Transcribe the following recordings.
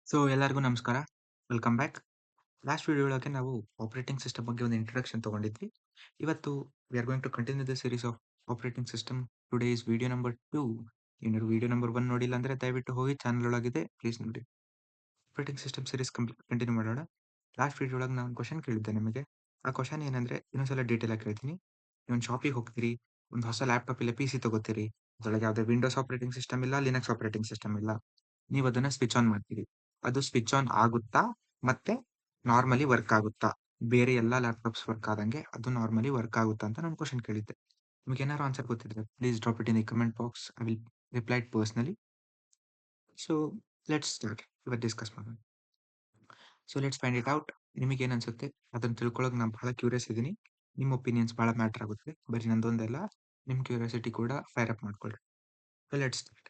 ಎಲ್ಲರಿಗೂ ನಮಸ್ಕಾರ. Welcome back. Last video ಒಳಗೆ ನಾವು ಆಪರೇಟಿಂಗ್ ಸಿಸ್ಟಮ್ ಬಗ್ಗೆ ಒಂದು ಇಂಟ್ರೊಡಕ್ಷನ್ ತಗೊಂಡಿದ್ವಿ. ಇವತ್ತು we are going to continue the series of operating system. Today is video number 2. ಏನಾದ್ರು ವಿಡಿಯೋ ನಂಬರ್ 1 ನೋಡಿಲ್ಲ ಅಂದ್ರೆ ದಯವಿಟ್ಟು ಹೋಗಿ ಚಾನಲ್ ಒಳಗಿದೆ ಪ್ಲೀಸ್ ನೋಡಿ. ಆಪರೇಟಿಂಗ್ ಸಿಸ್ಟಮ್ ಸೀರೀಸ್ ಕಂಟಿನ್ಯೂ ಮಾಡೋಣ. ಲಾಸ್ಟ್ ವಿಡಿಯೋ ಒಳಗೆ ನಾನು ಕ್ವಶನ್ ಕೇಳಿದ್ದೆ ನಿಮಗೆ. ಆ ಕ್ವಶನ್ ಏನಂದ್ರೆ ಇನ್ನೊಂದ್ಸಲ ಡೀಟೇಲ್ ಆಗಿ ಕೇಳ್ತೀನಿ. ನೀವೊಂದು ಶಾಪಿಗೆ ಹೋಗ್ತೀರಿ, ಒಂದು ಹೊಸ ಲ್ಯಾಪ್ಟಾಪ್ ಇಲ್ಲ ಪಿಸಿ ತಗೋತೀರಿ. ಅದ್ರೊಳಗೆ ಯಾವುದೇ ವಿಂಡೋಸ್ ಆಪರೇಟಿಂಗ್ ಸಿಸ್ಟಮ್ ಇಲ್ಲ, ಲಿನಕ್ಸ್ ಆಪರೇಟಿಂಗ್ ಸಿಸ್ಟಮ್ ಇಲ್ಲ. ನೀವು ಅದನ್ನ ಸ್ವಿಚ್ ಆನ್ ಮಾಡ್ತೀರಿ. ಅದು ಸ್ವಿಚ್ ಆನ್ ಆಗುತ್ತಾ ಮತ್ತೆ ನಾರ್ಮಲಿ ವರ್ಕ್ ಆಗುತ್ತಾ? ಬೇರೆ ಎಲ್ಲಾ ಲ್ಯಾಪ್ಟಾಪ್ಸ್ ವರ್ಕ್ ಆದಂಗೆ ಅದು ನಾರ್ಮಲಿ ವರ್ಕ್ ಆಗುತ್ತಾ ಅಂತ ನಾನು ಕ್ವಶನ್ ಕೇಳಿದ್ದೆ. ನಿಮ್ಗೆ ಏನಾದ್ರು ಆನ್ಸರ್ ಗೊತ್ತಿದ್ರೆ please drop it in the comment box. I will reply it personally. So let's start. ಇವತ್ತು ಡಿಸ್ಕಸ್ ಮಾಡೋಣ. So let's find it out. ನಿಮಗೆ ಏನ್ ಅನ್ಸುತ್ತೆ ಅದನ್ನ ತಿಳ್ಕೊಳ್ಳೋಕೆ ನಾನು ಬಹಳ ಕ್ಯೂರಿಯಸ್ ಇದ್ದೀನಿ. ನಿಮ್ಮ ಒಪಿನಿಯನ್ಸ್ ಬಹಳ ಮ್ಯಾಟರ್ ಆಗುತ್ತೆ. ಬರೀ ನಂದೊಂದಲ್ಲ, ನಿಮ್ಮ ಕ್ಯೂರಿಯಾಸಿಟಿ ಕೂಡ ಫೈರ್ ಅಪ್ ಮಾಡ್ಕೊಳ್ಳಿ. Let's start.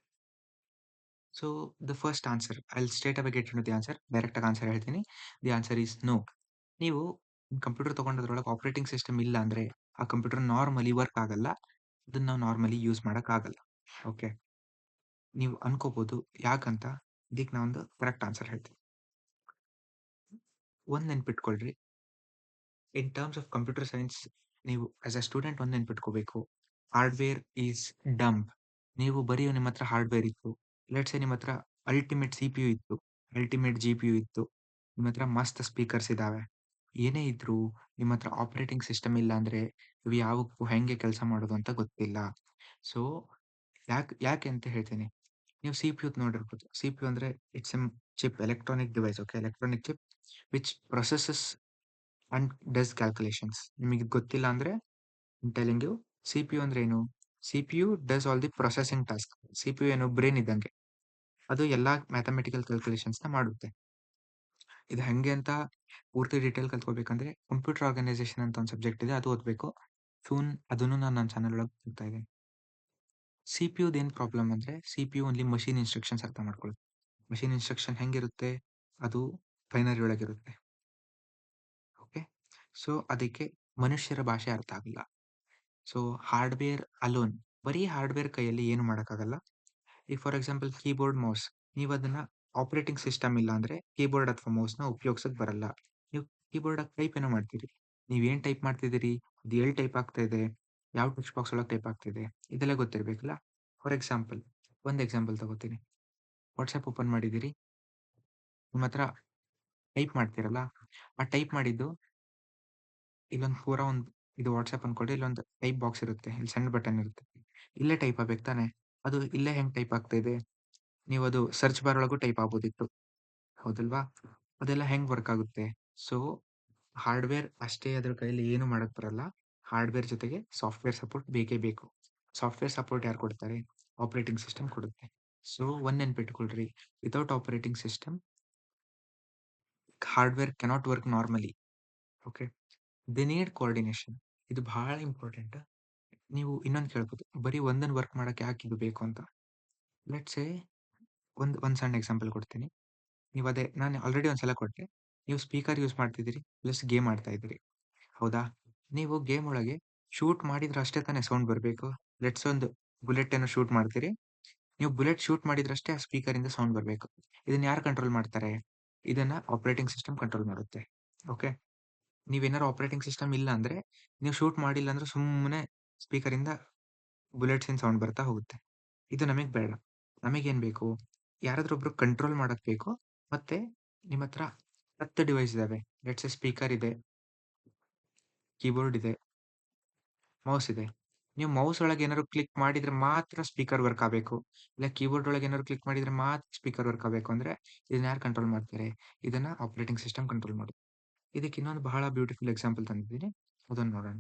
So the first answer I will straight away get into the answer. Direct ಆಗಿ ಆನ್ಸರ್ ಹೇಳ್ತೀನಿ. The answer is no. ನೀವು ಕಂಪ್ಯೂಟರ್ ತಗೊಂಡದ್ರೊಳಗೆ ಆಪರೇಟಿಂಗ್ ಸಿಸ್ಟಮ್ ಇಲ್ಲ ಅಂದ್ರೆ ಆ ಕಂಪ್ಯೂಟರ್ ನಾರ್ಮಲಿ ವರ್ಕ್ ಆಗಲ್ಲ. ಅದನ್ನ ನಾವು ನಾರ್ಮಲಿ ಯೂಸ್ ಮಾಡಕ್ ಆಗಲ್ಲ. ಓಕೆ, ನೀವು ಅನ್ಕೋಬಹುದು ಯಾಕಂತ. ಇದಕ್ಕೆ ನಾವೊಂದು ಕರೆಕ್ಟ್ ಆನ್ಸರ್ ಹೇಳ್ತೀನಿ. ಒಂದ್ ನೆನ್ಪಿಟ್ಕೊಳ್ರಿ, in terms of computer science ನೀವು ಆಸ್ ಅ ಸ್ಟೂಡೆಂಟ್ ಒಂದ್ ನೆನ್ಪಿಟ್ಕೋಬೇಕು. Hardware is dumb. ನೀವು ಬರೀ ನಿಮ್ಮ ಹತ್ರ ಹಾರ್ಡ್ವೇರ್ ಇತ್ತು, ಲೆಟ್ಸ್ ಸೇ ನಿಮ್ಮ ಹತ್ರ ಅಲ್ಟಿಮೇಟ್ ಸಿಪಿಯು ಇತ್ತು, ಅಲ್ಟಿಮೇಟ್ ಜಿಪಿಯು ಇತ್ತು, ನಿಮ್ಮ ಹತ್ರ ಮಸ್ತ್ ಸ್ಪೀಕರ್ಸ್ ಇದಾವೆ. ಏನೇ ಇದ್ರು ನಿಮ್ಮ ಹತ್ರ ಆಪರೇಟಿಂಗ್ ಸಿಸ್ಟಮ್ ಇಲ್ಲ ಅಂದ್ರೆ ಇವು ಯಾವಕ್ಕೂ ಹೆಂಗೆ ಕೆಲಸ ಮಾಡೋದು ಅಂತ ಗೊತ್ತಿಲ್ಲ. ಸೊ ಯಾಕೆ ಅಂತ ಹೇಳ್ತೀನಿ. ನೀವು ಸಿಪಿಯು ನೋಡಿರ್ಬೋದು. ಸಿಪಿಯು ಅಂದ್ರೆ it's A chip, electronic device. Okay, electronic chip which processes and does calculations. ನಿಮಗೆ ಗೊತ್ತಿಲ್ಲ ಅಂದ್ರೆ ಟೆಲಿಂಗ್ ಯು. ಸಿಪಿಯು ಅಂದ್ರೆ ಏನು? CPU does all the processing task. CPU ಏನು? ಬ್ರೈನ್ ಇದ್ದಂಗೆ. ಅದು ಎಲ್ಲಾ ಮ್ಯಾಥಮೆಟಿಕಲ್ ಕ್ಯಾಲ್ಕುಲೇಷನ್ಸ್ ನ ಮಾಡುತ್ತೆ. ಇದು ಹೆಂಗೆ ಅಂತ ಪೂರ್ತಿ ಡೀಟೇಲ್ ಕಲ್ತ್ಕೋಬೇಕಂದ್ರೆ ಕಂಪ್ಯೂಟರ್ ಆರ್ಗನೈಸೇಷನ್ ಅಂತ ಒಂದು ಸಬ್ಜೆಕ್ಟ್ ಇದೆ, ಅದು ಓದ್ಬೇಕು. ಸೂನ್ ಅದನ್ನು ನಾನು ನನ್ನ ಚಾನಲ್ ಒಳಗೆ ಹೋಗ್ತಾ ಇದ್ದೀನಿ. ಸಿಪಿಯುದ್ ಏನ್ ಪ್ರಾಬ್ಲಮ್ ಅಂದ್ರೆ ಸಿಪಿಯು ಓನ್ಲಿ ಮಷೀನ್ ಇನ್ಸ್ಟ್ರಕ್ಷನ್ಸ್ ಅರ್ಥ ಮಾಡ್ಕೊಳ್ಳುತ್ತೆ. ಮಷೀನ್ ಇನ್ಸ್ಟ್ರಕ್ಷನ್ ಹೆಂಗಿರುತ್ತೆ? ಅದು ಬೈನರಿ ಒಳಗಿರುತ್ತೆ. ಓಕೆ, ಸೊ ಅದಕ್ಕೆ ಮನುಷ್ಯರ ಭಾಷೆ ಅರ್ಥ ಆಗಲ್ಲ. ಸೊ ಹಾರ್ಡ್ವೇರ್ ಅಲೋನ್, ಬರೀ ಹಾರ್ಡ್ವೇರ್ ಕೈಯಲ್ಲಿ ಏನು ಮಾಡೋಕ್ಕಾಗಲ್ಲ. ಈಗ ಫಾರ್ ಎಕ್ಸಾಂಪಲ್ ಕೀಬೋರ್ಡ್ ಮೌಸ್, ನೀವು ಅದನ್ನ ಆಪರೇಟಿಂಗ್ ಸಿಸ್ಟಮ್ ಇಲ್ಲ ಅಂದ್ರೆ ಕೀಬೋರ್ಡ್ ಅಥವಾ ಮೌಸ್ ನ ಉಪಯೋಗಿಸಕ್ ಬರಲ್ಲ. ನೀವು ಕೀಬೋರ್ಡ್ ಟೈಪ್ ಏನೋ ಮಾಡ್ತೀರಿ, ನೀವ್ ಏನ್ ಟೈಪ್ ಮಾಡ್ತಿದ್ದೀರಿ, ಅದು ಎಲ್ಲಿ ಟೈಪ್ ಆಗ್ತಾ ಇದೆ, ಯಾವ ಟೆಕ್ಸ್ಟ್ ಬಾಕ್ಸ್ ಒಳಗೆ ಟೈಪ್ ಆಗ್ತಿದೆ, ಇದೆಲ್ಲ ಗೊತ್ತಿರ್ಬೇಕಲ್ಲ. ಫಾರ್ ಎಕ್ಸಾಂಪಲ್ ಒಂದ್ ಎಕ್ಸಾಂಪಲ್ ತಗೋತೀನಿ. ವಾಟ್ಸ್ಆಪ್ ಓಪನ್ ಮಾಡಿದಿರಿ, ನಿಮ್ಮ ಹತ್ರ ಟೈಪ್ ಮಾಡ್ತಿರಲ್ಲ, ಆ ಟೈಪ್ ಮಾಡಿದ್ದು ಇಲ್ಲೊಂದು ಪೂರಾ ಒಂದು ಇದು ವಾಟ್ಸ್ಆಪ್ ಅನ್ಕೊಳ್ಳಿ, ಇಲ್ಲೊಂದು ಟೈಪ್ ಬಾಕ್ಸ್ ಇರುತ್ತೆ, ಇಲ್ಲಿ ಸಣ್ಣ ಬಟನ್ ಇರುತ್ತೆ, ಇಲ್ಲೇ ಟೈಪ್ ಆಗ್ಬೇಕು ತಾನೆ. ಅದು ಇಲ್ಲೇ ಹೆಂಗ್ ಟೈಪ್ ಆಗ್ತಾ ಇದೆ? ನೀವು ಅದು ಸರ್ಚ್ ಬಾರ್ ಒಳಗೂ ಟೈಪ್ ಆಗ್ಬೋದಿತ್ತು, ಹೌದಲ್ವಾ? ಅದೆಲ್ಲ ಹೆಂಗ್ ವರ್ಕ್ ಆಗುತ್ತೆ? ಸೊ ಹಾರ್ಡ್ವೇರ್ ಅಷ್ಟೇ ಅದ್ರ ಕೈಯಲ್ಲಿ ಏನು ಮಾಡಕ್ ಬರಲ್ಲ. ಹಾರ್ಡ್ವೇರ್ ಜೊತೆಗೆ ಸಾಫ್ಟ್ವೇರ್ ಸಪೋರ್ಟ್ ಬೇಕೇ ಬೇಕು. ಸಾಫ್ಟ್ವೇರ್ ಸಪೋರ್ಟ್ ಯಾರು ಕೊಡ್ತಾರೆ? ಆಪರೇಟಿಂಗ್ ಸಿಸ್ಟಮ್ ಕೊಡುತ್ತೆ. ಸೊ ಒಂದ್ ನೆನ್ಪಿಟ್ಕೊಳ್ರಿ, without operating system hardware cannot work normally. Okay, they need coordination. ಇದು ಬಹಳ ಇಂಪಾರ್ಟೆಂಟ್. ನೀವು ಇನ್ನೊಂದು ಕೇಳ್ಬೋದು, ಬರೀ ಒಂದನ್ನು ವರ್ಕ್ ಮಾಡಕ್ಕೆ ಯಾಕೆ ಇದು ಬೇಕು ಅಂತ. ಲೆಟ್ಸ್ ಸೇ ಒಂದ್ ಸಣ್ಣ ಎಕ್ಸಾಂಪಲ್ ಕೊಡ್ತೀನಿ. ನೀವು ಅದೇ ನಾನು ಆಲ್ರೆಡಿ ಒಂದ್ಸಲ ಕೊಟ್ಟೆ. ನೀವು ಸ್ಪೀಕರ್ ಯೂಸ್ ಮಾಡ್ತಿದ್ದೀರಿ ಪ್ಲಸ್ ಗೇಮ್ ಆಡ್ತಾ ಇದ್ದೀರಿ, ಹೌದಾ? ನೀವು ಗೇಮ್ ಒಳಗೆ ಶೂಟ್ ಮಾಡಿದ್ರೆ ಅಷ್ಟೇ ತಾನೇ ಸೌಂಡ್ ಬರಬೇಕು. ಲೆಟ್ಸ್ ಒಂದು ಬುಲೆಟ್ ಏನೋ ಶೂಟ್ ಮಾಡ್ತೀರಿ, ನೀವು ಬುಲೆಟ್ ಶೂಟ್ ಮಾಡಿದ್ರಷ್ಟೇ ಆ ಸ್ಪೀಕರ್ ಇಂದ ಸೌಂಡ್ ಬರಬೇಕು. ಇದನ್ನ ಯಾರು ಕಂಟ್ರೋಲ್ ಮಾಡ್ತಾರೆ? ಇದನ್ನ ಆಪರೇಟಿಂಗ್ ಸಿಸ್ಟಮ್ ಕಂಟ್ರೋಲ್ ಮಾಡುತ್ತೆ. ಓಕೆ, ನೀವೇನಾರು ಆಪರೇಟಿಂಗ್ ಸಿಸ್ಟಮ್ ಇಲ್ಲ ಅಂದ್ರೆ ನೀವು ಶೂಟ್ ಮಾಡಿಲ್ಲ ಅಂದ್ರೆ ಸುಮ್ಮನೆ ಸ್ಪೀಕರ್ ಇಂದ ಬುಲೆಟ್ಸ್ ಇನ್ ಸೌಂಡ್ ಬರ್ತಾ ಹೋಗುತ್ತೆ. ಇದು ನಮಗ್ ಬೇಡ. ನಮಗೇನ್ ಬೇಕು? ಯಾರಾದ್ರೂ ಒಬ್ರು ಕಂಟ್ರೋಲ್ ಮಾಡಕ್ ಬೇಕು. ಮತ್ತೆ ನಿಮ್ಮ ಹತ್ರ 10 ಡಿವೈಸ್ ಇದಾವೆ. ಲೆಟ್ಸ್ ಸೇ ಸ್ಪೀಕರ್ ಇದೆ, ಕೀಬೋರ್ಡ್ ಇದೆ, ಮೌಸ್ ಇದೆ. ನೀವು ಮೌಸ್ ಒಳಗೆ ಏನಾದ್ರು ಕ್ಲಿಕ್ ಮಾಡಿದ್ರೆ ಮಾತ್ರ ಸ್ಪೀಕರ್ ವರ್ಕ್ ಆಗಬೇಕು, ಇಲ್ಲ ಕೀಬೋರ್ಡ್ ಒಳಗೆ ಏನಾದ್ರು ಕ್ಲಿಕ್ ಮಾಡಿದ್ರೆ ಮಾತ್ರ ಸ್ಪೀಕರ್ ವರ್ಕ್ ಆಗಬೇಕು ಅಂದ್ರೆ ಇದನ್ನ ಯಾರು ಕಂಟ್ರೋಲ್ ಮಾಡ್ತಾರೆ? ಇದನ್ನ ಆಪರೇಟಿಂಗ್ ಸಿಸ್ಟಮ್ ಕಂಟ್ರೋಲ್ ಮಾಡುತ್ತೆ. ಇದಕ್ಕೆ ಇನ್ನೊಂದು ಬಹಳ ಬ್ಯೂಟಿಫುಲ್ ಎಕ್ಸಾಂಪಲ್ ತಂದಿದ್ದೀನಿ, ಅದನ್ನ ನೋಡೋಣ.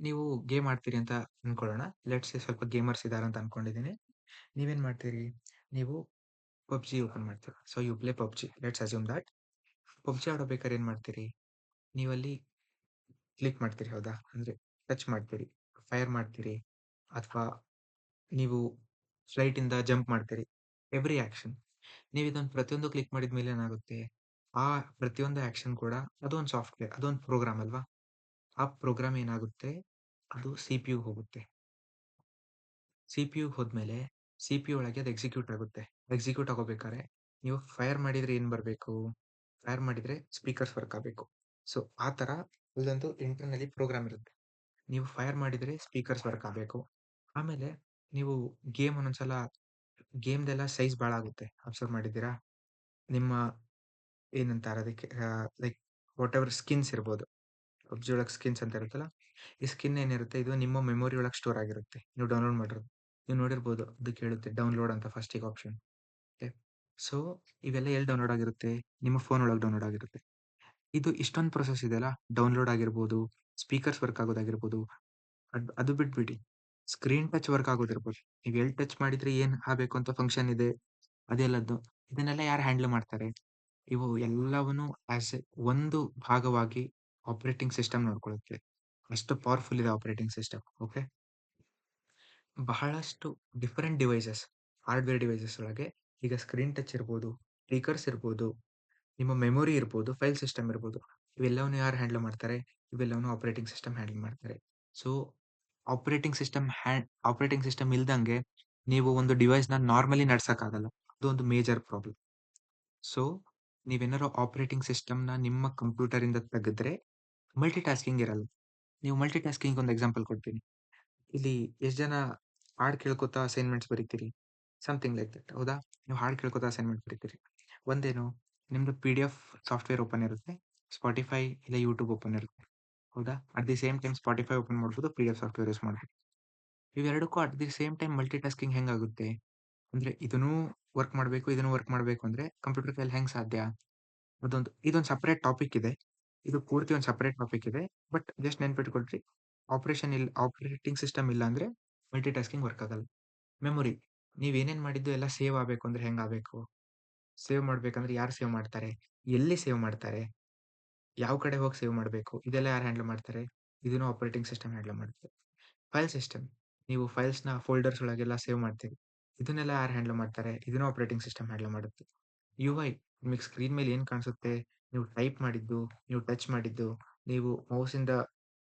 ನೀವು ಗೇಮ್ ಆಡ್ತೀರಿ ಅಂತ ಅನ್ಕೊಳ್ಳೋಣ. ಲೆಟ್ಸ್ ಸೇ ಸ್ವಲ್ಪ ಗೇಮರ್ಸ್ ಇದಾರೆ ಅಂತ ಅನ್ಕೊಂಡಿದ್ದೀನಿ. ನೀವೇನ್ ಮಾಡ್ತೀರಿ? ನೀವು ಪಬ್ಜಿ ಓಪನ್ ಮಾಡ್ತೀರಾ. So you play PUBG. Let's assume that PUBG ಆಡಬೇಕಾದ್ರೆ ಏನ್ ಮಾಡ್ತೀರಿ? ನೀವಲ್ಲಿ ಕ್ಲಿಕ್ ಮಾಡ್ತೀರಿ, ಹೌದಾ? ಅಂದ್ರೆ ಟಚ್ ಮಾಡ್ತೀರಿ, ಫೈರ್ ಮಾಡ್ತೀರಿ, ಅಥವಾ ನೀವು ಫ್ಲೈಟ್ ಇಂದ ಜಂಪ್ ಮಾಡ್ತೀರಿ. ಎವ್ರಿ ಆಕ್ಷನ್, ನೀವು ಇದೊಂದು ಪ್ರತಿಯೊಂದು ಕ್ಲಿಕ್ ಮಾಡಿದ ಮೇಲೆ ಏನಾಗುತ್ತೆ? ಆ ಪ್ರತಿಯೊಂದು ಆಕ್ಷನ್ ಕೂಡ ಅದೊಂದು ಸಾಫ್ಟ್ವೇರ್, ಅದೊಂದು ಪ್ರೋಗ್ರಾಮ್ ಅಲ್ವಾ? ಆ ಪ್ರೋಗ್ರಾಮ್ ಏನಾಗುತ್ತೆ? ಅದು ಸಿಪಿಯು ಹೋಗುತ್ತೆ. ಸಿಪಿಯು ಹೋದ್ಮೇಲೆ ಸಿಪಿಯು ಒಳಗೆ ಅದು ಎಕ್ಸಿಕ್ಯೂಟ್ ಆಗುತ್ತೆ. ಎಕ್ಸಿಕ್ಯೂಟ್ ಆಗೋಬೇಕಾದ್ರೆ ನೀವು ಫೈರ್ ಮಾಡಿದ್ರೆ ಏನ್ ಬರ್ಬೇಕು? ಫೈರ್ ಮಾಡಿದ್ರೆ ಸ್ಪೀಕರ್ಸ್ ವರ್ಕ್ ಆಗ್ಬೇಕು. ಸೊ ಆ ತರ ಅಲ್ಲೊಂದು ಇಂಟರ್ನಲಿ ಪ್ರೋಗ್ರಾಮ್ ಇರುತ್ತೆ. ನೀವು ಫೈರ್ ಮಾಡಿದ್ರೆ ಸ್ಪೀಕರ್ಸ್ ವರ್ಕ್ ಆಗ್ಬೇಕು. ಆಮೇಲೆ ನೀವು ಒಂದೊಂದ್ಸಲ ಗೇಮ್‌ದೆಲ್ಲ ಸೈಜ್ ಬಾಳ ಆಗುತ್ತೆ. ಅಬ್ಸರ್ವ್ ಮಾಡಿದ್ದೀರಾ? ನಿಮ್ಮ ಏನಂತಾರೆ ಅದಕ್ಕೆ ಲೈಕ್ ವಾಟ್ ಎವರ್ ಸ್ಕಿನ್ಸ್ ಇರ್ಬೋದು. ಪಬ್ಜಿ ಒಳಗೆ ಸ್ಕಿನ್ಸ್ ಅಂತ ಇರುತ್ತಲ್ಲ, ಈ ಸ್ಕಿನ್ ಏನಿರುತ್ತೆ ಇದು ನಿಮ್ಮ ಮೆಮೊರಿ ಒಳಗೆ ಸ್ಟೋರ್ ಆಗಿರುತ್ತೆ. ನೀವು ಡೌನ್ಲೋಡ್ ಮಾಡಿರೋದು. ನೀವು ನೋಡಿರ್ಬೋದು ಅದಕ್ಕೆ ಹೇಳುತ್ತೆ ಡೌನ್ಲೋಡ್ ಅಂತ ಫಸ್ಟಿಗೆ ಆಪ್ಷನ್. ಓಕೆ. ಸೊ ಇವೆಲ್ಲ ಎಲ್ಲಿ ಡೌನ್ಲೋಡ್ ಆಗಿರುತ್ತೆ? ನಿಮ್ಮ ಫೋನ್ ಒಳಗೆ ಡೌನ್ಲೋಡ್ ಆಗಿರುತ್ತೆ. ಇದು ಇಷ್ಟೊಂದು ಪ್ರೊಸೆಸ್ ಇದೆಯಲ್ಲ, ಡೌನ್ಲೋಡ್ ಆಗಿರ್ಬೋದು, ಸ್ಪೀಕರ್ಸ್ ವರ್ಕ್ ಆಗೋದಾಗಿರ್ಬೋದು, ಅದು ಬಿಟ್ಬಿಡಿ. ಸ್ಕ್ರೀನ್ ಟಚ್ ವರ್ಕ್ ಆಗೋದಿರ್ಬೋದು. ನೀವು ಎಲ್ಲಿ ಟಚ್ ಮಾಡಿದ್ರೆ ಏನ್ ಆಗ್ಬೇಕು ಅಂತ ಫಂಕ್ಷನ್ ಇದೆ ಅದೆಲ್ಲದ್ದು. ಇದನ್ನೆಲ್ಲ ಯಾರು ಹ್ಯಾಂಡಲ್ ಮಾಡ್ತಾರೆ? ಇವು ಎಲ್ಲವನ್ನು ಆಸ್ ಎ ಒಂದು ಭಾಗವಾಗಿ ಆಪರೇಟಿಂಗ್ ಸಿಸ್ಟಮ್ ನೋಡ್ಕೊಳ್ಳುತ್ತೆ. ಅಷ್ಟು ಪವರ್‌ಫುಲ್ ಇದೆ ಆಪರೇಟಿಂಗ್ ಸಿಸ್ಟಮ್. ಓಕೆ. ಬಹಳಷ್ಟು ಡಿಫರೆಂಟ್ ಡಿವೈಸಸ್, ಹಾರ್ಡ್‌ವೇರ್ ಡಿವೈಸಸ್ ಒಳಗೆ ಈಗ ಸ್ಕ್ರೀನ್ ಟಚ್ ಇರ್ಬೋದು, ಸ್ಪೀಕರ್ಸ್ ಇರ್ಬೋದು, ನಿಮ್ಮ ಮೆಮೊರಿ ಇರ್ಬೋದು, ಫೈಲ್ ಸಿಸ್ಟಮ್ ಇರ್ಬೋದು. ಇವೆಲ್ಲವನ್ನು ಯಾರು ಹ್ಯಾಂಡಲ್ ಮಾಡ್ತಾರೆ? ಇವೆಲ್ಲವನ್ನು ಆಪರೇಟಿಂಗ್ ಸಿಸ್ಟಮ್ ಹ್ಯಾಂಡಲ್ ಮಾಡ್ತಾರೆ. ಸೊ, ಆಪರೇಟಿಂಗ್ ಸಿಸ್ಟಮ್ ಇಲ್ದಂಗೆ ನೀವು ಒಂದು ಡಿವೈಸ್‌ನ ನಾರ್ಮಲಿ ನಡ್ಸಕ್ಕಾಗಲ್ಲ. ಅದು ಒಂದು ಮೇಜರ್ ಪ್ರಾಬ್ಲಮ್. ಸೊ, ನೀವೇನಾದ್ರು ಆಪರೇಟಿಂಗ್ ಸಿಸ್ಟಮ್‌ನ ನಿಮ್ಮ ಕಂಪ್ಯೂಟರಿಂದ ತೆಗೆದ್ರೆ ಮಲ್ಟಿ ಟಾಸ್ಕಿಂಗ್ ಇರಲ್ಲ. ನೀವು ಮಲ್ಟಿ ಟಾಸ್ಕಿಂಗ್ ಒಂದು ಎಕ್ಸಾಂಪಲ್ ಕೊಡ್ತೀನಿ. ಇಲ್ಲಿ ಎಷ್ಟ್ ಜನ ಹಾಡ್ ಕೇಳ್ಕೊತಾ ಅಸೈನ್‌ಮೆಂಟ್ಸ್ ಬರೀತೀರಿ? ಸಮಥಿಂಗ್ ಲೈಕ್ ದಟ್ ಹೌದಾ? ನೀವು ಹಾಡ್ ಕೇಳ್ಕೊತಾ ಅಸೈನ್‌ಮೆಂಟ್ ಬರೀತೀರಿ. ಒಂದೇನು ನಿಮ್ದು ಪಿಡಿಎಫ್ ಸಾಫ್ಟ್‌ವೇರ್ ಓಪನ್ ಇರುತ್ತೆ. ಸ್ಪಾಟಿಫೈ ಇಲ್ಲ ಯೂಟ್ಯೂಬ್ ಓಪನ್ ಇರುತ್ತೆ. ಹೌದಾ? At the same time Spotify open ಮಾಡ್ಬೋದು, ಪಿಡಿಎಫ್ ಸಾಫ್ಟ್‌ವೇರ್ ಯೂಸ್ ಮಾಡ್ಬೋದು. ಇವೆರಡಕ್ಕೂ at the same time multitasking ಹೆಂಗಾಗುತ್ತೆ? ಅಂದ್ರೆ ಇದನ್ನೂ ವರ್ಕ್ ಮಾಡ್ಬೇಕು, ಇದನ್ನು ವರ್ಕ್ ಮಾಡ್ಬೇಕು ಅಂದ್ರೆ ಕಂಪ್ಯೂಟರ್ ಕೈಯಲ್ಲಿ ಹೆಂಗ್ ಸಾಧ್ಯ? ಇದೊಂದು ಸಪರೇಟ್ ಟಾಪಿಕ್ ಇದೆ. ಇದು ಪೂರ್ತಿ ಒಂದು ಸಪರೇಟ್ ಟಾಪಿಕ್ ಇದೆ. ಬಟ್ ಜಸ್ಟ್ ನೆನ್ಪಿಟ್ಕೊಳ್ರಿ. ಆಪರೇಟಿಂಗ್ ಸಿಸ್ಟಮ್ ಇಲ್ಲ ಅಂದ್ರೆ ಮಲ್ಟಿ ಟಾಸ್ಕಿಂಗ್ ವರ್ಕ್ ಆಗಲ್ಲ. ಮೆಮೊರಿ ನೀವ್ ಏನೇನ್ ಮಾಡಿದ್ದು ಎಲ್ಲ ಸೇವ್ ಆಗ್ಬೇಕು ಅಂದ್ರೆ ಹೆಂಗ್ ಆಗ್ಬೇಕು? ಸೇವ್ ಮಾಡ್ಬೇಕಂದ್ರೆ ಯಾರು ಸೇವ್ ಮಾಡ್ತಾರೆ? ಎಲ್ಲಿ ಸೇವ್ ಮಾಡ್ತಾರೆ? ಯಾವ ಕಡೆ ಹೋಗಿ ಸೇವ್ ಮಾಡ್ಬೇಕು? ಇದೆಲ್ಲ ಯಾರು ಹ್ಯಾಂಡಲ್ ಮಾಡ್ತಾರೆ? ಇದನ್ನು ಆಪರೇಟಿಂಗ್ ಸಿಸ್ಟಮ್ ಹ್ಯಾಂಡಲ್ ಮಾಡುತ್ತೆ. File system. ನೀವು ಫೈಲ್ಸ್‌ನ ಫೋಲ್ಡರ್ಸ್ ಒಳಗೆಲ್ಲ ಸೇವ್ ಮಾಡ್ತೀರಿ. ಇದನ್ನೆಲ್ಲ ಯಾರು ಹ್ಯಾಂಡಲ್ ಮಾಡ್ತಾರೆ? ಇದನ್ನು ಆಪರೇಟಿಂಗ್ ಸಿಸ್ಟಮ್ ಹ್ಯಾಂಡಲ್ ಮಾಡುತ್ತೆ. ಯುಐ ನಿಮಗೆ ಸ್ಕ್ರೀನ್ ಮೇಲೆ ಏನ್ ಕಾಣಿಸುತ್ತೆ? ನೀವು ಟೈಪ್ ಮಾಡಿದ್ದು, ನೀವು ಟಚ್ ಮಾಡಿದ್ದು, ನೀವು ಮೌಸಿಂದ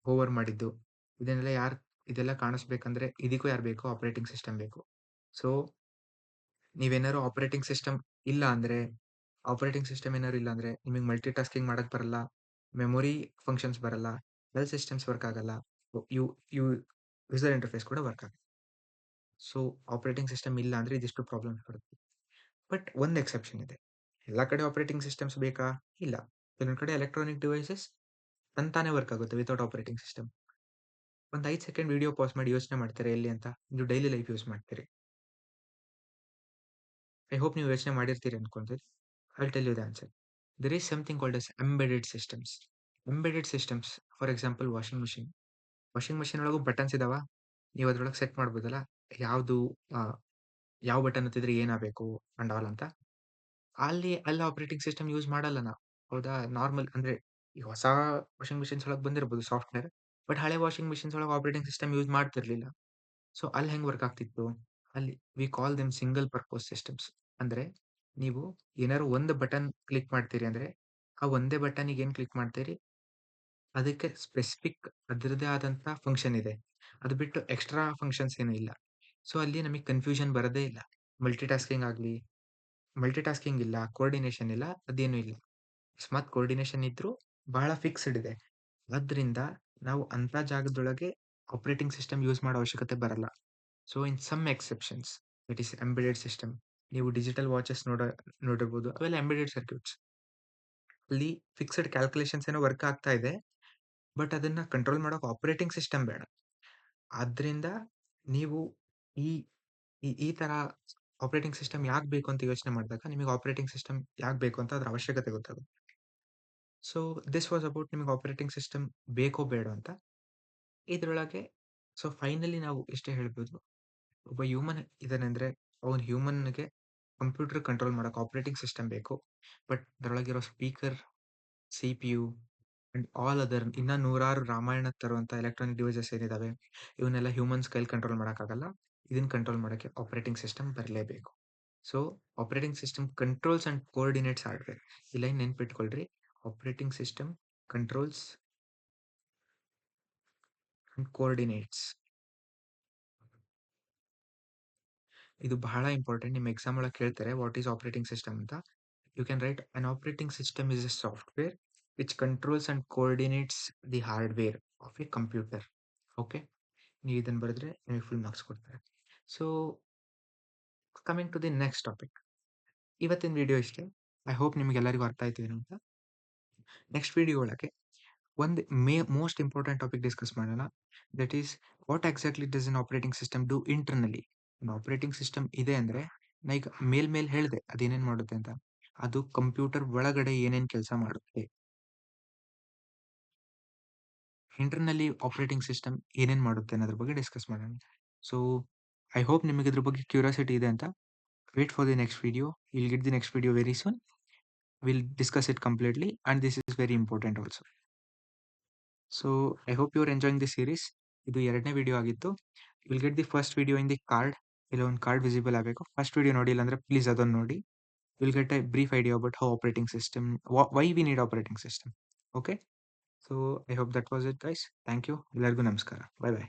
ಹೋವರ್ ಮಾಡಿದ್ದು, ಇದನ್ನೆಲ್ಲ ಇದೆಲ್ಲ ಕಾಣಿಸ್ಬೇಕಂದ್ರೆ ಇದಕ್ಕೂ ಯಾರು ಬೇಕು? ಆಪರೇಟಿಂಗ್ ಸಿಸ್ಟಮ್ ಬೇಕು. ಸೊ, ನೀವೇನಾದ್ರು ಆಪರೇಟಿಂಗ್ ಸಿಸ್ಟಮ್ ಏನಾದ್ರು ಇಲ್ಲ ಅಂದ್ರೆ ನಿಮಗೆ ಮಲ್ಟಿ ಟಾಸ್ಕಿಂಗ್ ಮಾಡಕ್ ಬರಲ್ಲ. ಮೆಮೊರಿ ಫಂಕ್ಷನ್ಸ್ ಬರಲ್ಲ. ಫೈಲ್ ಸಿಸ್ಟಮ್ಸ್ ವರ್ಕ್ ಆಗಲ್ಲ. ಯು ಯು ಯೂಸರ್ ಇಂಟರ್ಫೇಸ್ ಕೂಡ ವರ್ಕ್ ಆಗಲ್ಲ. ಸೊ, ಆಪರೇಟಿಂಗ್ ಸಿಸ್ಟಮ್ ಇಲ್ಲ ಅಂದ್ರೆ ಇದಿಷ್ಟು ಪ್ರಾಬ್ಲಮ್ಸ್ ಬರುತ್ತೆ. ಬಟ್ ಒಂದು ಎಕ್ಸೆಪ್ಷನ್ ಇದೆ. ಎಲ್ಲಾ ಕಡೆ ಆಪರೇಟಿಂಗ್ ಸಿಸ್ಟಮ್ಸ್ ಬೇಕಾ? ಇಲ್ಲ. ಕೆಲವೊಂದ್ ಕಡೆ ಎಲೆಕ್ಟ್ರಾನಿಕ್ ಡಿವೈಸಸ್ ತಂತಾನೇ ವರ್ಕ್ ಆಗುತ್ತೆ ವಿಥೌಟ್ ಆಪರೇಟಿಂಗ್ ಸಿಸ್ಟಮ್. ಒಂದು 5 ಸೆಕೆಂಡ್ ವಿಡಿಯೋ ಪಾಸ್ ಮಾಡಿ ಯೋಚನೆ ಮಾಡ್ತೀರಾ ಎಲ್ಲಿ ಅಂತ? ನೀವು ಡೈಲಿ ಲೈಫ್ ಯೂಸ್ ಮಾಡ್ತೀರಿ. ಐ ಹೋಪ್ ನೀವು ಯೋಚನೆ ಮಾಡಿರ್ತೀರಿ ಅನ್ಕೊಂತೀನಿ. I will tell you the answer. There is something called as embedded systems. Embedded systems for example washing machine. Washing machine ಒಳಗೂ ಬಟನ್ಸ್ ಇದಾವ. ನೀವು ಅದ್ರೊಳಗೆ ಸೆಟ್ ಮಾಡ್ಬೋದಲ್ಲ. ಯಾವ್ದು ಅ ಯಾವ ಬಟನ್ ಒತ್ತಿದ್ರೆ ಏನಾಗಬೇಕು ಅಂಡ್ ಆಲ್ ಅಂತ. ಅಲ್ಲಿ ಆಪರೇಟಿಂಗ್ ಸಿಸ್ಟಮ್ ಯೂಸ್ ಮಾಡಲ್ಲ ನಾವು. ಹೌದಾ? ನಾರ್ಮಲ್ ಅಂದ್ರೆ ಈ ಹೊಸ ವಾಷಿಂಗ್ ಮಿಷಿನ್ಸ್ ಒಳಗೆ ಬಂದಿರಬಹುದು ಸಾಫ್ಟ್‌ವೇರ್. ಬಟ್ ಹಳೆ ವಾಷಿಂಗ್ ಮಿಷಿನ್ಸ್ ಒಳಗೆ ಆಪರೇಟಿಂಗ್ ಸಿಸ್ಟಮ್ ಯೂಸ್ ಮಾಡ್ತಿರ್ಲಿಲ್ಲ. ಸೊ, ಅಲ್ಲಿ ಹೆಂಗ್ ವರ್ಕ್ ಆಗ್ತಿತ್ತು? ಅಲ್ಲಿ we call them single purpose systems. ಅಂದ್ರೆ ನೀವು ಏನಾದ್ರು ಒಂದು ಬಟನ್ ಕ್ಲಿಕ್ ಮಾಡ್ತೀರಿ ಅಂದ್ರೆ, ಆ ಒಂದೇ ಬಟನ್ನಿಗೆ ಏನ್ ಕ್ಲಿಕ್ ಮಾಡ್ತೀರಿ, ಅದಕ್ಕೆ ಸ್ಪೆಸಿಫಿಕ್ ಅದ್ರದ್ದೇ ಆದಂತ ಫಂಕ್ಷನ್ ಇದೆ. ಅದು ಬಿಟ್ಟು ಎಕ್ಸ್‌ಟ್ರಾ ಫಂಕ್ಷನ್ಸ್ ಏನೂ ಇಲ್ಲ. ಸೊ, ಅಲ್ಲಿ ನಮಗೆ ಕನ್ಫ್ಯೂಷನ್ ಬರೋದೇ ಇಲ್ಲ. ಮಲ್ಟಿ ಟಾಸ್ಕಿಂಗ್ ಆಗ್ಲಿ, ಮಲ್ಟಿ ಟಾಸ್ಕಿಂಗ್ ಇಲ್ಲ, ಕೋಆರ್ಡಿನೇಷನ್ ಇಲ್ಲ, ಅದೇನೂ ಇಲ್ಲ. ಅಕಸ್ಮಾತ್ ಕೋಆರ್ಡಿನೇಷನ್ ಇದ್ರೂ ಬಹಳ ಫಿಕ್ಸ್ಡ್ ಇದೆ. ಆದ್ರಿಂದ ನಾವು ಅಂತ ಜಾಗದೊಳಗೆ ಆಪರೇಟಿಂಗ್ ಸಿಸ್ಟಮ್ ಯೂಸ್ ಮಾಡೋ ಅವಶ್ಯಕತೆ ಬರಲ್ಲ. So, in some exceptions that is embedded system. ನೀವು ಡಿಜಿಟಲ್ ವಾಚಸ್ ನೋಡಿರ್ಬೋದು. ಅವೆಲ್ಲ ಎಂಬೆಡೆಡ್ ಸರ್ಕ್ಯೂಟ್ಸ್. ಅಲ್ಲಿ ಫಿಕ್ಸ್ಡ್ ಕ್ಯಾಲ್ಕುಲೇಷನ್ಸ್ ಏನೋ ವರ್ಕ್ ಆಗ್ತಾ ಇದೆ. ಬಟ್ ಅದನ್ನ ಕಂಟ್ರೋಲ್ ಮಾಡೋಕೆ ಆಪರೇಟಿಂಗ್ ಸಿಸ್ಟಮ್ ಬೇಡ. ಆದ್ರಿಂದ ನೀವು ಈ ಈ ಈ ತರ ಆಪರೇಟಿಂಗ್ ಸಿಸ್ಟಮ್ ಯಾಕ್ ಬೇಕು ಅಂತ ಯೋಚನೆ ಮಾಡಿದಾಗ ನಿಮಗೆ ಆಪರೇಟಿಂಗ್ ಸಿಸ್ಟಮ್ ಯಾಕ್ ಬೇಕು ಅಂತ ಅದ್ರ ಅವಶ್ಯಕತೆ ಗೊತ್ತಾಗುತ್ತೆ. ಸೊ, ದಿಸ್ ವಾಸ್ ಅಬೌಟ್ ನಿಮಗೆ ಆಪರೇಟಿಂಗ್ ಸಿಸ್ಟಮ್ ಬೇಕೋ ಬೇಡೋ ಅಂತ. ಇದ್ರೊಳಗೆ ಸೊ, ಫೈನಲಿ ನಾವು ಇಷ್ಟೇ ಹೇಳ್ಬೋದು. ಒಬ್ಬ ಹ್ಯೂಮನ್ ಇದಾನಂದ್ರೆ ಅವ್ನು ಹ್ಯೂಮನ್‌ಗೆ ಕಂಪ್ಯೂಟರ್ ಕಂಟ್ರೋಲ್ ಮಾಡಕ್ಕೆ ಆಪರೇಟಿಂಗ್ ಸಿಸ್ಟಮ್ ಬೇಕು. ಬಟ್ ಅದ್ರೊಳಗಿರೋ speaker, CPU and all other ಇನ್ನ ನೂರಾರು ರಾಮಾಯಣ ತರುವಂತ ಎಲೆಕ್ಟ್ರಾನಿಕ್ ಡಿವೈಸಸ್ ಏನಿದಾವೆ, ಇವನ್ನೆಲ್ಲ ಹ್ಯೂಮನ್ಸ್ ಕೈಲಿ ಕಂಟ್ರೋಲ್ ಮಾಡಕ್ಕಾಗಲ್ಲ. ಇದನ್ನ ಕಂಟ್ರೋಲ್ ಮಾಡಕ್ಕೆ ಆಪರೇಟಿಂಗ್ ಸಿಸ್ಟಮ್ ಬರಲೇಬೇಕು. So, operating system controls and coordinates hardware. ಈ ಲೈನ್ ನೆನ್ಪಿಟ್ಕೊಳ್ರಿ. Operating system controls and coordinates ಇದು ಬಹಳ ಇಂಪಾರ್ಟೆಂಟ್. ನಿಮ್ಮ ಎಕ್ಸಾಮ್ ಒಳಗೆ ಕೇಳ್ತಾರೆ ವಾಟ್ ಈಸ್ ಆಪರೇಟಿಂಗ್ ಸಿಸ್ಟಮ್ ಅಂತ. You can write an operating system is A software which controls and coordinates the hardware of a computer. Okay, ನೀವು ಇದನ್ನು ಬರೆದ್ರೆ ನಿಮಗೆ ಫುಲ್ ಮಾರ್ಕ್ಸ್ ಕೊಡ್ತಾರೆ. So coming to the next topic. ಇವತ್ತಿನ video ಇಷ್ಟೇ. I hope ನಿಮಗೆಲ್ಲರಿಗೂ ಅರ್ಥ ಆಯ್ತು ಏನು ಅಂತ. ನೆಕ್ಸ್ಟ್ ವಿಡಿಯೋ ಒಳಗೆ ಒಂದು ಮೋಸ್ಟ್ ಇಂಪಾರ್ಟೆಂಟ್ ಟಾಪಿಕ್ ಡಿಸ್ಕಸ್ ಮಾಡೋಣ. That is what exactly does an operating system do internally. ಒಂದು ಆಪರೇಟಿಂಗ್ ಸಿಸ್ಟಮ್ ಇದೆ ಅಂದರೆ ನಾ ಈಗ ಮೇಲ್ ಹೇಳಿದೆ ಅದೇನೇನು ಮಾಡುತ್ತೆ ಅಂತ. ಅದು ಕಂಪ್ಯೂಟರ್ ಒಳಗಡೆ ಏನೇನು ಕೆಲಸ ಮಾಡುತ್ತೆ, ಇಂಟರ್ನಲಿ ಆಪರೇಟಿಂಗ್ ಸಿಸ್ಟಮ್ ಏನೇನು ಮಾಡುತ್ತೆ ಅನ್ನೋದ್ರ ಬಗ್ಗೆ ಡಿಸ್ಕಸ್ ಮಾಡೋಣ. ಸೊ ಐ ಹೋಪ್ ನಿಮಗೆ ಇದ್ರ ಬಗ್ಗೆ ಕ್ಯೂರಿಯಾಸಿಟಿ ಇದೆ ಅಂತ. Wait for the next video. Will get the next video very soon. Will discuss it completely and this is very important also. So I hope you are enjoying the series. ಇದು 2ನೇ video ಆಗಿತ್ತು. Will get the first video in the card. ಇಲ್ಲ ಒಂದು card visible ಆಗಬೇಕು. First video ನೋಡಿಲ್ಲ ಅಂದ್ರೆ please ಅದನ್ನು ನೋಡಿ. Will get a brief idea about how operating system, why we need operating system. Okay, so I hope that was it guys. Thank you. ಎಲ್ಲರಿಗೂ ನಮಸ್ಕಾರ. Bye by.